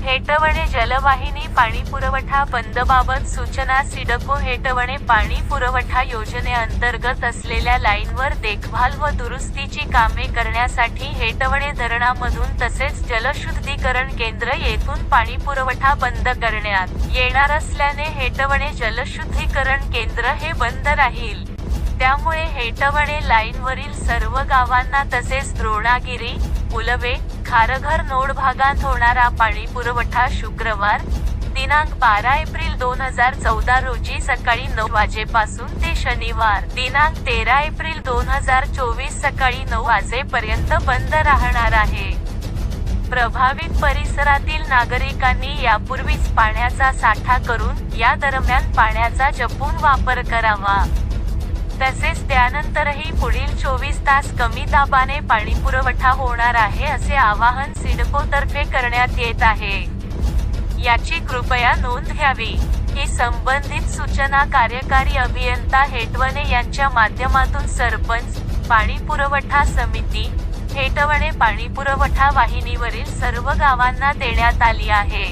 हेटवणे जलवाहिनी पाणी पुरवठा बंदबाबत सूचना सिडको हेटवणे पाणी पुरवठा योजनेअंतर्गत असलेल्या लाईनवर देखभाल व दुरुस्तीची कामे करण्यासाठी हेटवणे धरणामधून तसेच जलशुद्धीकरण केंद्र येथून पाणी पुरवठा बंद करण्यात येणार असल्याने हेटवणे जलशुद्धीकरण केंद्र हे बंद राहील। त्यामुळे हेटवणे लाईनवरील सर्व गावांना तसेच द्रोणागिरी, उलवे, खारघर नोड भागात होणारा पाणी पुरवठा शुक्रवार दिनांक 12 एप्रिल 2014 रोजी सकाळी 9 वाजेपासून ते शनिवार दिनांक 13 एप्रिल 2024 सकाळी 9 वाजेपर्यंत बंद राहणार आहे। प्रभावित परिसरातील नागरिकांनी यापूर्वीच पाण्याचा साठा करून या दरम्यान पाण्याचा जपून वापर करावा। तसेच त्यानंतरही पुढील 24 तास कमी दाबाने पाणी पुरवठा होणार आहे असे आवाहन सिडको तर्फे करण्यात येत आहे। याची कृपया नोंद घ्यावी। ही संबंधित सूचना कार्यकारी अभियंता हेटवणे यांच्या माध्यमातून सरपंच, पाणी पुरवठा समिती, हेटवणे पाणी पुरवठा वाहिनीवरील सर्व गावांना देण्यात आली आहे।